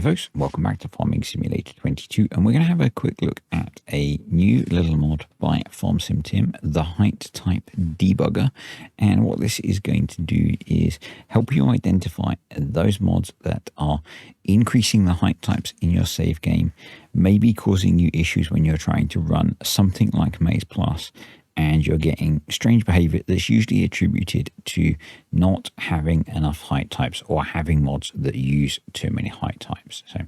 Hi folks, welcome back to Farming Simulator 22, and we're going to have a quick look at a new little mod by FarmsimTim, the height type debugger. And what this is going to do is help you identify those mods that are increasing the height types in your save game, maybe causing you issues when you're trying to run something like Maize Plus and you're getting strange behavior that's usually attributed to not having enough height types or having mods that use too many height types. So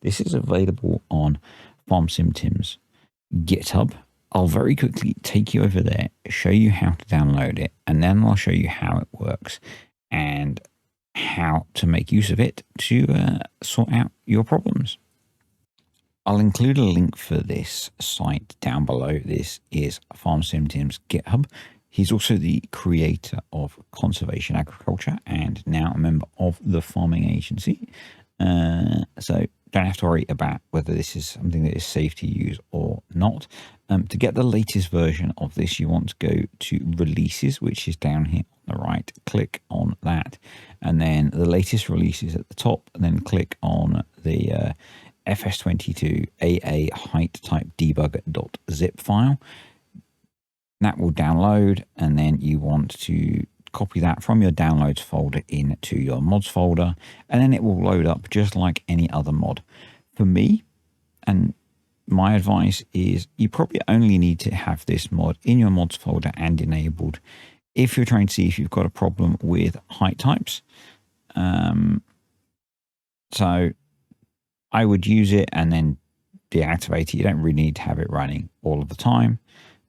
this is available on FarmsimTim's GitHub. I'll very quickly take you over there, show you how to download it, and then I'll show you how it works and how to make use of it to sort out your problems. I'll include a link for this site down below. This is FarmsimTim's GitHub. He's also the creator of Conservation Agriculture and now a member of the Farming Agency. So don't have to worry about whether this is something that is safe to use or not. To get the latest version of this, you want to go to Releases, which is down here on the right. Click on that, and then the latest releases at the top, and then click on the FS22 AA height type debugger.zip file. That will download, and then you want to copy that from your downloads folder into your mods folder, and then it will load up just like any other mod. For me, and my advice is, you probably only need to have this mod in your mods folder and enabled if you're trying to see if you've got a problem with height types. So I would use it and then deactivate it. You don't really need to have it running all of the time.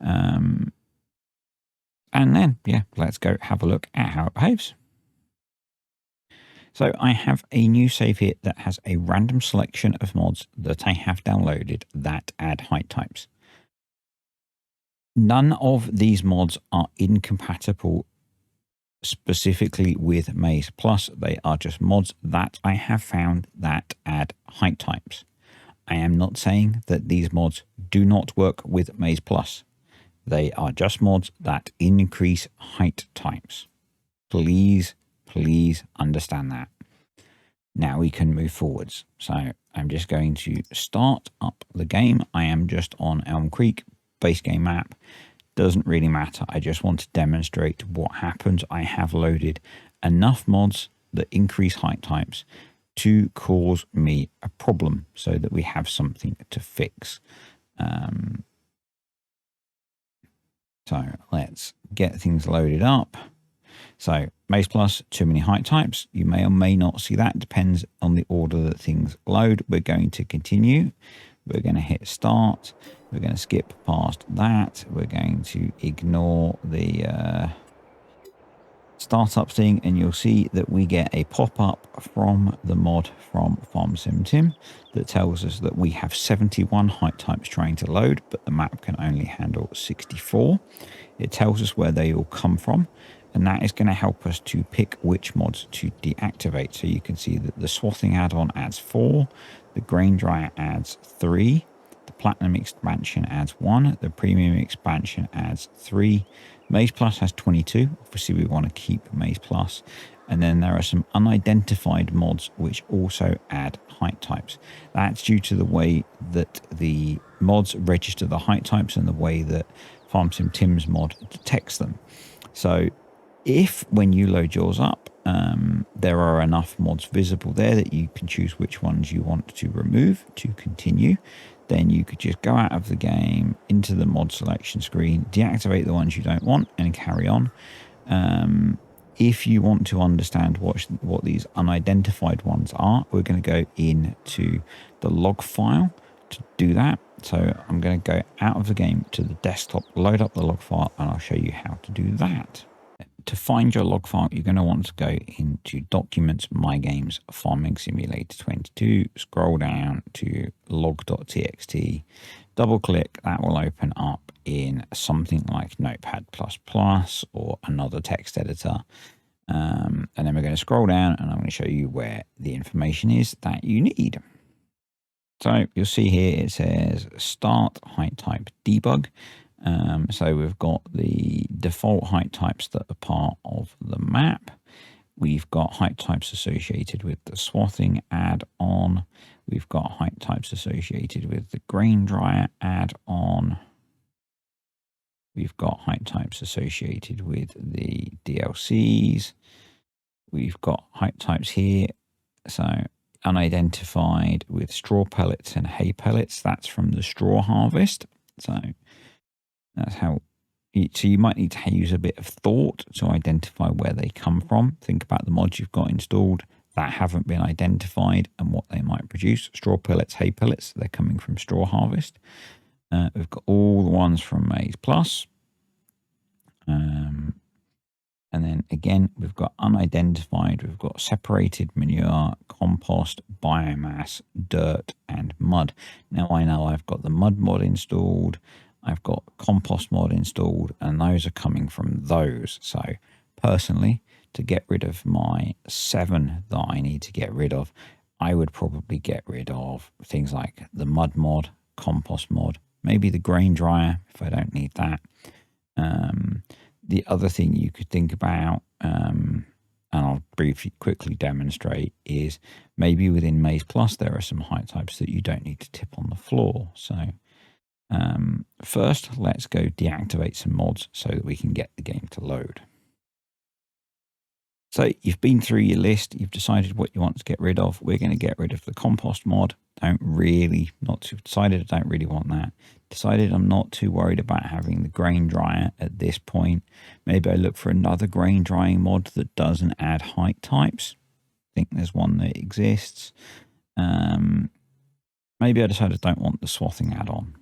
And then, yeah, let's go have a look at how it behaves. So I have a new save here that has a random selection of mods that I have downloaded that add height types. None of these mods are incompatible specifically with Maize Plus. They are just mods that I have found that add height types. I am not saying that these mods do not work with Maize Plus. They are just mods that increase height types. Please understand that. Now we can move forwards. So I'm just going to start up the game. I am just on Elm Creek base game map. Doesn't really matter. I just want to demonstrate what happens. I have loaded enough mods that increase height types to cause me a problem so that we have something to fix. So let's get things loaded up. So Maize Plus, too many height types. You may or may not see that. It depends on the order that things load. We're going to continue. We're going to hit start. We're going to skip past that. We're going to ignore the startup thing, and you'll see that we get a pop-up from the mod from FarmsimTim that tells us that we have 71 height types trying to load, but the map can only handle 64. It tells us where they all come from, and that is going to help us to pick which mods to deactivate. So you can see that the swathing add-on adds 4, the grain dryer adds 3, the platinum expansion adds 1, the premium expansion adds 3, Maize Plus has 22. Obviously we want to keep Maize Plus. And then there are some unidentified mods which also add height types. That's due to the way that the mods register the height types and the way that FarmsimTim's mod detects them. So if when you load yours up, there are enough mods visible there that you can choose which ones you want to remove to continue, then you could just go out of the game into the mod selection screen, deactivate the ones you don't want, and carry on. If you want to understand what these unidentified ones are, we're going to go into the log file to do that. So I'm going to go out of the game to the desktop, load up the log file, and I'll show you how to do that. To find your log file, you're going to want to go into Documents, My Games, Farming Simulator 22, scroll down to log.txt, double click, that will open up in something like Notepad++ or another text editor. And then we're going to scroll down and I'm going to show you where the information is that you need. So you'll see here it says Start Height Type Debug. So we've got the default height types that are part of the map. We've got height types associated with the swathing add-on. We've got height types associated with the grain dryer add-on. We've got height types associated with the DLCs. We've got height types here. So unidentified with straw pellets and hay pellets. That's from the straw harvest. So that's how. So you might need to use a bit of thought to identify where they come from. Think about the mods you've got installed that haven't been identified and what they might produce. Straw pellets, hay pellets, they're coming from straw harvest. We've got all the ones from Maize Plus. And then again, we've got unidentified, we've got separated manure, compost, biomass, dirt, and mud. Now I know I've got the mud mod installed, I've got compost mod installed, and those are coming from those. So personally, to get rid of my 7 that I need to get rid of, I would probably get rid of things like the mud mod, compost mod, maybe the grain dryer if I don't need that. The other thing you could think about, and I'll quickly demonstrate, is maybe within Maize Plus there are some height types that you don't need to tip on the floor. So first, let's go deactivate some mods so that we can get the game to load. So you've been through your list, you've decided what you want to get rid of. We're going to get rid of the compost mod. Decided I don't really want that. Decided I'm not too worried about having the grain dryer at this point. Maybe I look for another grain drying mod that doesn't add height types. I think there's one that exists. Maybe I decided I don't want the swathing add-on.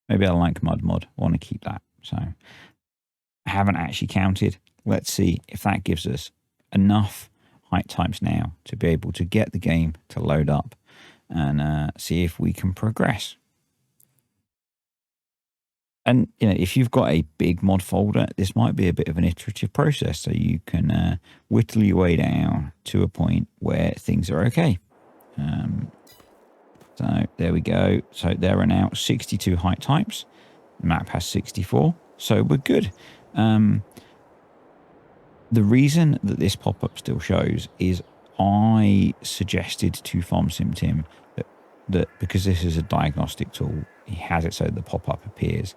Maybe I like mud mod. I want to keep that. So I haven't actually counted. Let's see if that gives us enough height types now to be able to get the game to load up and see if we can progress. And if you've got a big mod folder, this might be a bit of an iterative process, so you can whittle your way down to a point where things are okay. So there we go. So there are now 62 height types. The map has 64, so we're good. The reason that this pop-up still shows is I suggested to FarmsimTim that because this is a diagnostic tool, he has it so the pop-up appears.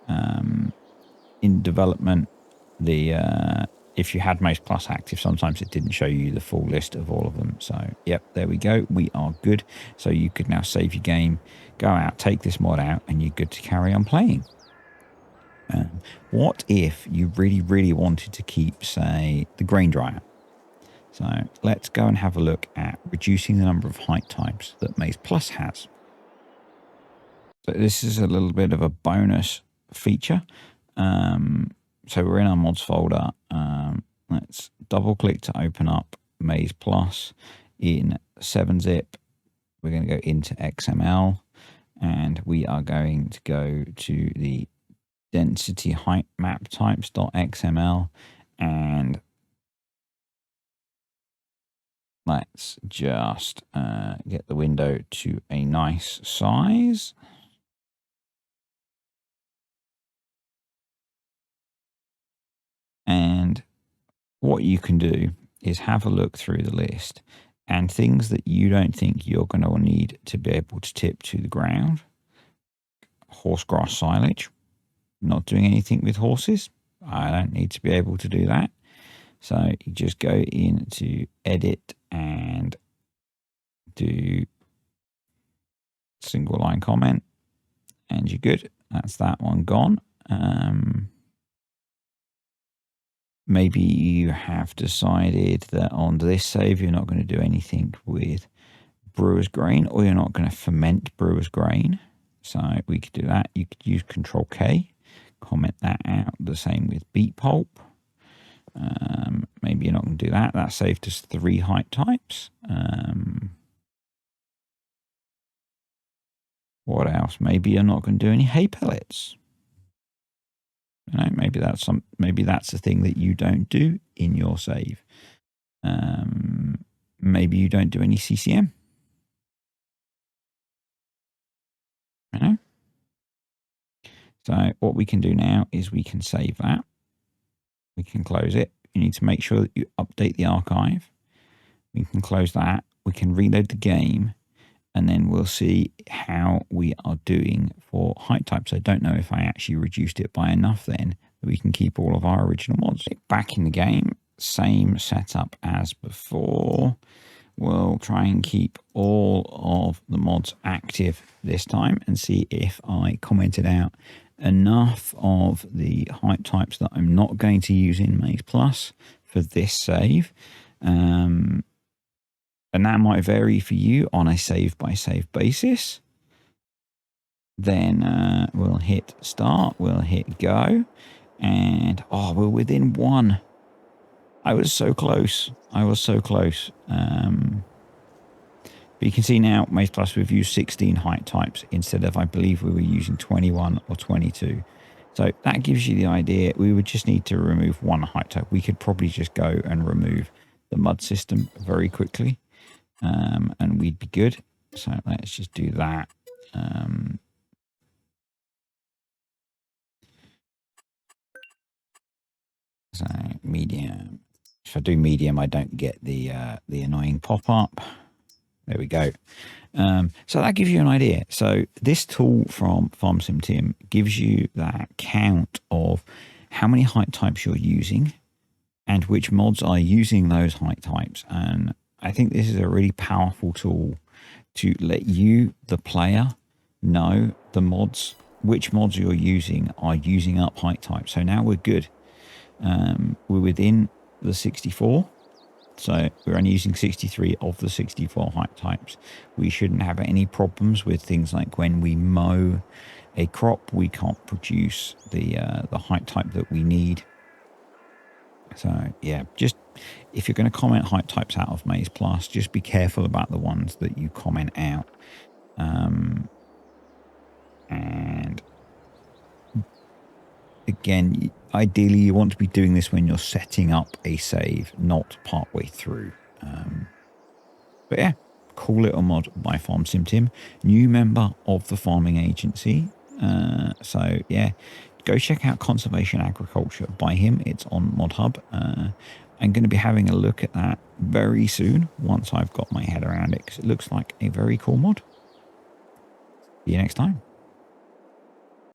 In development, if you had Maize Plus active, sometimes it didn't show you the full list of all of them. So, yep, there we go. We are good. So you could now save your game, go out, take this mod out, and you're good to carry on playing. What if you really, really wanted to keep, say, the grain dryer? So let's go and have a look at reducing the number of height types that Maize Plus has. So this is a little bit of a bonus feature. So we're in our mods folder. Let's double click to open up Maize Plus in 7-zip. We're going to go into XML and we are going to go to the density height map types.xml and let's just get the window to a nice size. And what you can do is have a look through the list and things that you don't think you're going to need to be able to tip to the ground. Horsegrass silage. Not doing anything with horses. I don't need to be able to do that. So you just go into edit and do single line comment and you're good. That's that one gone. Maybe you have decided that on this save you're not going to do anything with brewer's grain or you're not going to ferment brewer's grain. So we could do that. You could use Control K, comment that out. The same with beet pulp. Maybe you're not going to do that. That saved us 3 height types. What else? Maybe you're not going to do any hay pellets. Maybe that's the thing that you don't do in your save. Maybe you don't do any CCM. So what we can do now is we can save that. We can close it. you need to make sure that you update the archive. We can close that. We can reload the game, and then we'll see how we are doing for height types. I don't know if I actually reduced it by enough then that we can keep all of our original mods. Back in the game, same setup as before. We'll try and keep all of the mods active this time and see if I commented out enough of the height types that I'm not going to use in Maze Plus for this save. And that might vary for you on a save by save basis. Then we'll hit start, we'll hit go, and we're within one. I was so close. I was so close. But you can see now, Maze Plus, we've used 16 height types instead of, I believe we were using 21 or 22. So that gives you the idea. We would just need to remove one height type. We could probably just go and remove the mud system very quickly, and we'd be good. So let's just do that. So medium. If I do medium, I don't get the annoying pop-up. There we go. So that gives you an idea. So this tool from FarmsimTim gives you that count of how many height types you're using and which mods are using those height types. And I think this is a really powerful tool to let you, the player, know the mods, which mods you're using are using up height types. So now we're good. We're within the 64. So we're only using 63 of the 64 height types. We shouldn't have any problems with things like when we mow a crop, we can't produce the height type that we need. So yeah, just if you're going to comment height types out of Maze Plus, just be careful about the ones that you comment out. And again, ideally you want to be doing this when you're setting up a save, not partway through. But yeah, cool little mod by FarmsimTim, new member of the farming agency. So yeah, go check out Conservation Agriculture by him. It's on ModHub. I'm going to be having a look at that very soon once I've got my head around it, because it looks like a very cool mod. See you next time.